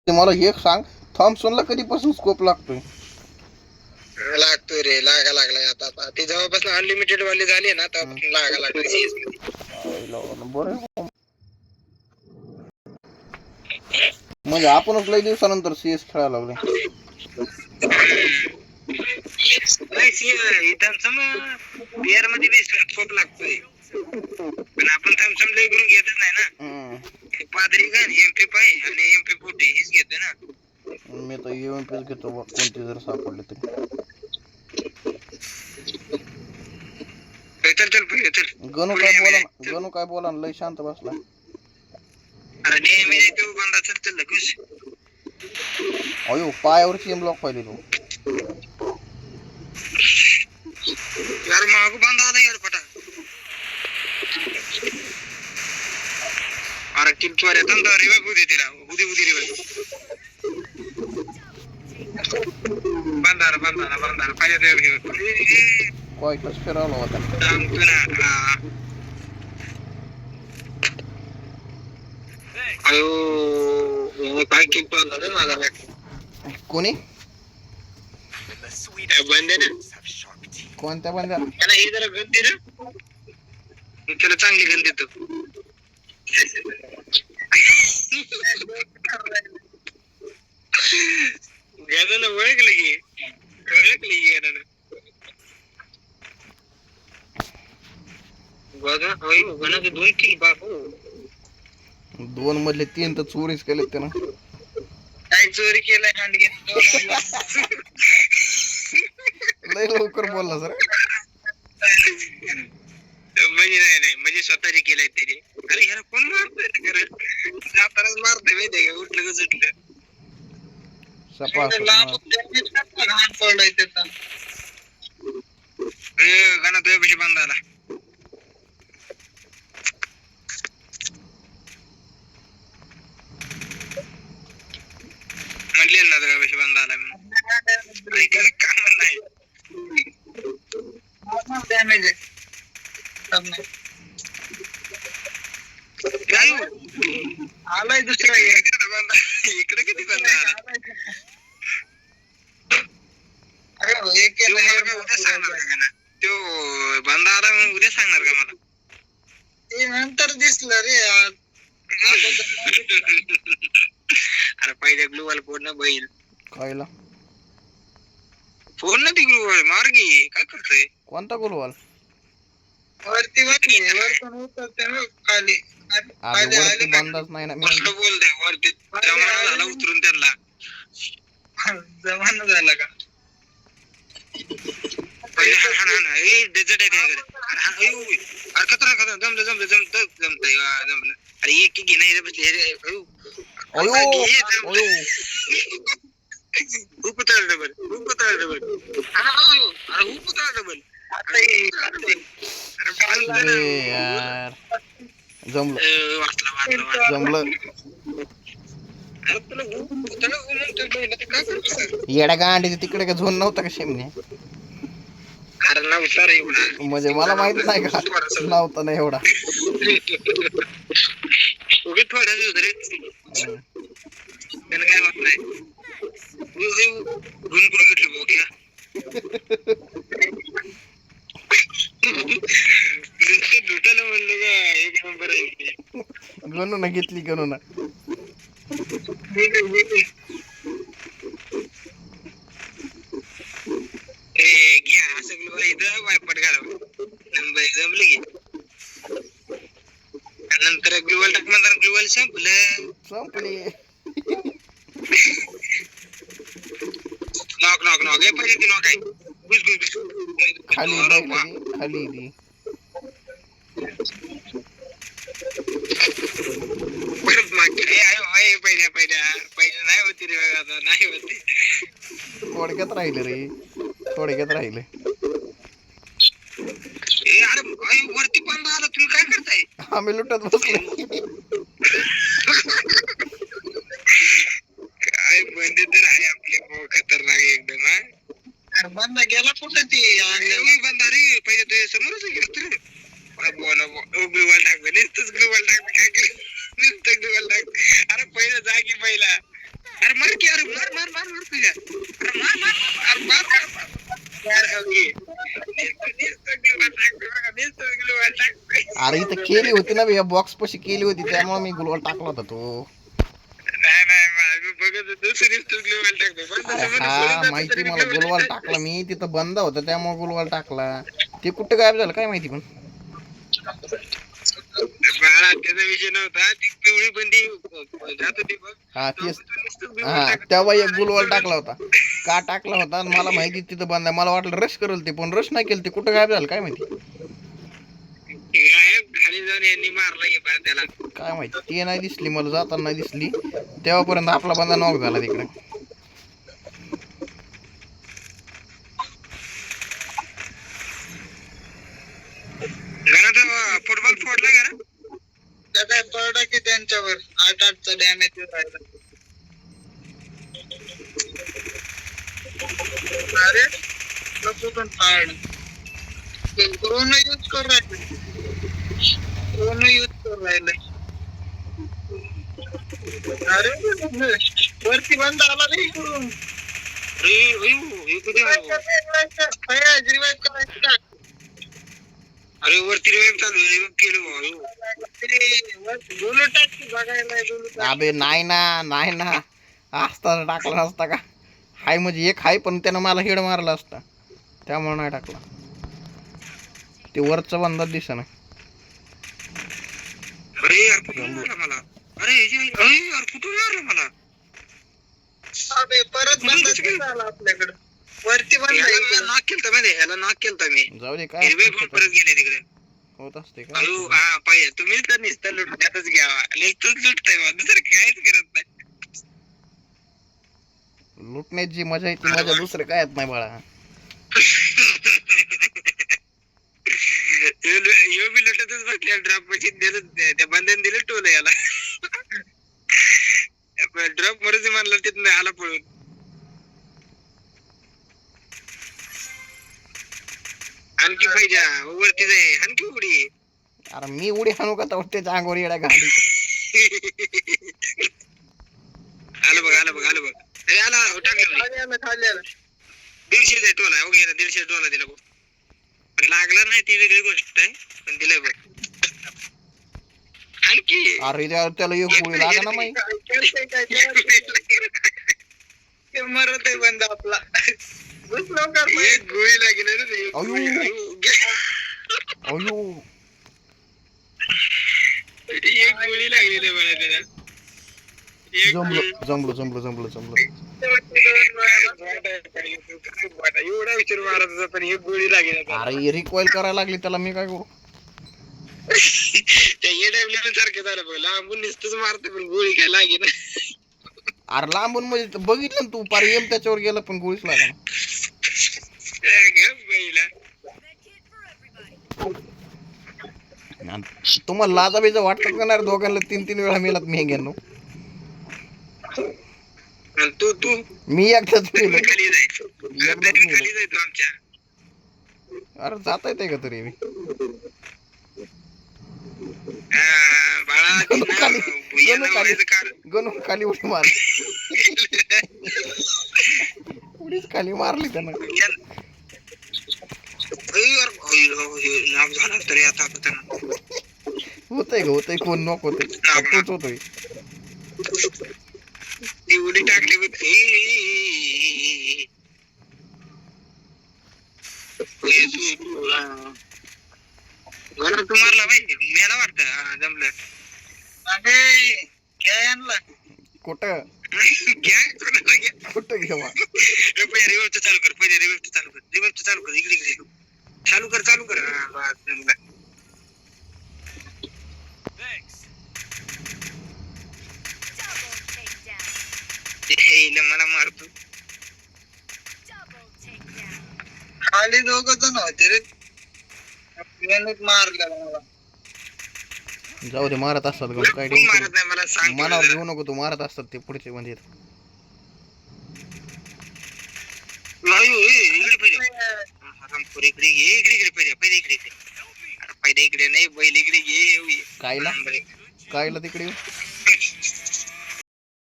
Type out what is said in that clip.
मला एक सांग, थॉम्सनला कधीपासून स्कोप लागतोय? लागतोय रे, लागा लागलाय आता. ती जवळपास अनलिमिटेड वाली झाली ना तेव्हापासून लागा लागलाय सीएस मध्ये. बरं, म्हणजे आपणच लय दिवसानंतर सीएस खेळायला लागलोय. नाही थॉम्सन बिअर मध्ये बी स्कोप लागतोय, पण आपण थॉम्सन लय करून घेतच नाही ना. पादरी गन MP5 आणि MP40 हेच घेतोय ना. मी तर UMPच घेतो बघ, कोणती जर सापडली तरी. चल गणू काय बोला लय शांत बसला. अरे नेहमी तो बंदा चल खुश. अयो पायावरची ब्लॉक पाहिली तू. यार मागू बंदा आला यार पटा. अरे किंतु अरे तंदा रिवाइव होती तेरा उदी रिवाइव. बंदा पाहिजे रिवाइव. कॉइटच फिरवला होता. अयो काय किंतु आला रे माझा. कोणी? बंदे कोणत्या बंद्या? त्याला हे जरा गन दे ना, त्याला चांगली गन देतो. गणाला ओळखली गणाला. गणाचे 2 किल बापू. 2 मधले 3 तर चोरीच केलेत त्यानं. काय चोरी केलाय हांडगे. लय लवकर बोलला सर. म्हणजे नाही म्हणजे स्वतःचे केलंय त्याने. अरे यार कोण मारतोय खरं, जातानाच मारतोय माहितीये का, उठलं का सुटलं. गणा तुझ्यापाशी बंद आला. म्हणले ना तुझ्यापाशी बंद आला म्हणून. काम नाही डॅमेज आलाय दुसरा इकडे किती बंद आला. उद्या सांगणार का ना तो बंद आला म्हणून, उद्या सांगणार का मला? ते नंतर दिसलं रे. अरे पहिले ग्लोबल फोन ना बैल कायला फोन ना, ती ग्लोबल मार्गी काय करतोय. कोणता गोलवाल? वरती खाली वरती बंदच नाही ना. मी बोलतोय वरती जमाना झाला उतरून त्यांना. जमाना झाला का पहिले? हा डेझर्ट आहे त्याकडे. अरे खतरा जमलं. अरे एक घे नाही डबल. यार जमलं. येड्या गांडीचे तिकडे का झोन नव्हता का शेमने? अरे नव्हता रे एवढा. म्हणजे मला माहित नाही का नव्हता ना एवढा. थोड्या रे त्याला काय होत नाही. लुटायला म्हणलं का एक नंबर आहे. गणू ना घेतली गणू ना. घ्या असं इथं वायपट घालावं. जमलं की नंतर ग्लुवल टाक म्हणतात. ग्लुवल संपली. नॉक हे पहिले ती नॉक आहे. खाली खाली ती पहिल्या नाही होती रे. आता नाही होती. थोडक्यात राहिले रे, थोडक्यात राहिले. अरे वरती बंद आला, तुम्ही काय करताय? आम्ही लुटत बसलो. काय बंद तर आहे आपले खतरनाक एकदम. बंद गेला कुठं ती बंद. अरे पहिले तुझ्या समोरच गेलं रे. ग्लुवल टाक नुसतंच ग्लुवल टाक. काय नुसतं ग्लुवल टाक. अरे पहिलं जा की पहिला अरे मार की अरे मार मार मार मार तुझ्या अरे मार मार अरे मार यार अरे अरे इथं केली होती ना या बॉक्स पशी केली होती त्यामुळे मी गुलवाल टाकला होता तो. नाही नाही मी बघत होतो सिरीज ग्लोबल अरे हा माहिती टाकतो मला गुलवाल टाकला मी तिथं बंद होता त्यामुळे गुलवाल टाकला. ते कुठं गायब झालं काय माहिती पण. बाळा त्याचा विषय नव्हता ती पिवळी बंदी जात होती बघ. हा तेच हा तेव्हा एक गुलवाल टाकला होता. का टाकला होता आणि मला माहिती तिथं बंद आहे. मला वाटलं रश करेल ते पण रश नाही केलं ते कुठं गायब झालं काय माहिती. खाली जाऊन यांनी मारला की बा त्याला. काय माहिती ते नाही दिसली मला जाताना नाही दिसली तेव्हापर्यंत आपला बंदा नॉक झाला तिकडे. फुटबॉल फोडला का ना त्याचा पडला की त्यांच्यावर 8-8चा डॅमेज राहिला. अरे कुठून फाड ड्रोन यूज करू राहिले ड्रोन यूज करू राहिले. अरे वरती बंद आला रे इकडून. अरे वरती रिवाइव चालू रिवाइव केलं अबे नाही ना नाही ना असता टाकला नसता का. हाय म्हणजे एक हाय पण त्यानं मला हेड मारला असता त्यामुळे नाही टाकला. ते वरचा बंदा दिसेना. अरे यार कुठून मारला मला अरे यार कुठून मारला मला. अबे परत बंद झाला आपल्याकडे वरती बंद नॉक केलता माहिती ह्याला नॉक केलता मी. जाऊ दे काय परत गेले तिकडे होत असते का. अयो हा पाहिजे तुम्ही तर नुसतं लुटण्यातच घ्यावा नुसतंच लुटताय दुसरं काहीच करत नाही. लुटण्याची मजा येते मजा दुसरं काय येत नाही बाळा. यो बी लुटतच बसल्या ड्रॉप मध्ये दिलं त्या बंधन दिलं टोल याला. ड्रॉप मरच म्हणलं तिथं आला पळून. आणखी पाहिजे वरती जाय आणखी उडी. अरे मी उडी हाणू का तर त्याच्या अंगावर येड्या गाडी. आलं बघ आलं बघ आलं बघ आला टाकलं खाली आला 150 टोला वगैरे 150 टोला दिला बघ. लागला नाही ती वेगळी गोष्ट आहे पण दिलंय बघ. आणखी अरे त्याला एक गोळी लागा ना माही. मरत आहे बंद आपला एक गोळी लागली रे. अयो एक गोळी लागली मला त्याला. जमलं जमलं जमलं जमलं जमलं. एवढा विचार मारत होता पण एक गोळी लागली. अरे रिकॉइल करायला लागली त्याला मी काय करू. त्या एडब्ल्यू सारखं झालं बघ लांबून नुसतंच मारते पण गोळी काय लागे ना. अरे लांबून म्हणजे बघितलं ना तू पार एम त्याच्यावर गेला पण गोळीच लागा ना. तुम्हाला लाजा बेजा वाटत का नाही दोघांना 3-3 वेळा मेलात मी गेलो. तू तू मी एकदाच मेलो खाली जाय तू आमच्या. अरे जाता येते का तरी गणू खाली उडी मार. उडीच खाली मारली त्यानं. होतय ग होतय कोण नॉक होतय तोच होतोय. ती उडी टाकली होती तू मारला पाहिजे मला वाटतं जमलं. कुठं कुठं घेवा रिव्हर्स चालू कर पहिले रिव्हर्स चालू कर रिव्हर्स चालू कर इकडे इकडे चालू कर चालू कर. मला मारतो खाली 2 जण होते रे मारलं मला. जाऊ दे मारत असतात ग काय मारत नाही मला सांग मनावर घेऊ नको तू मारत असतात ते पुढचे म्हणजे. इकडे इकडे इकडे पहिले पहिले इकडे पहिले इकडे नाही बैल इकडे घे. कायला कायला तिकडे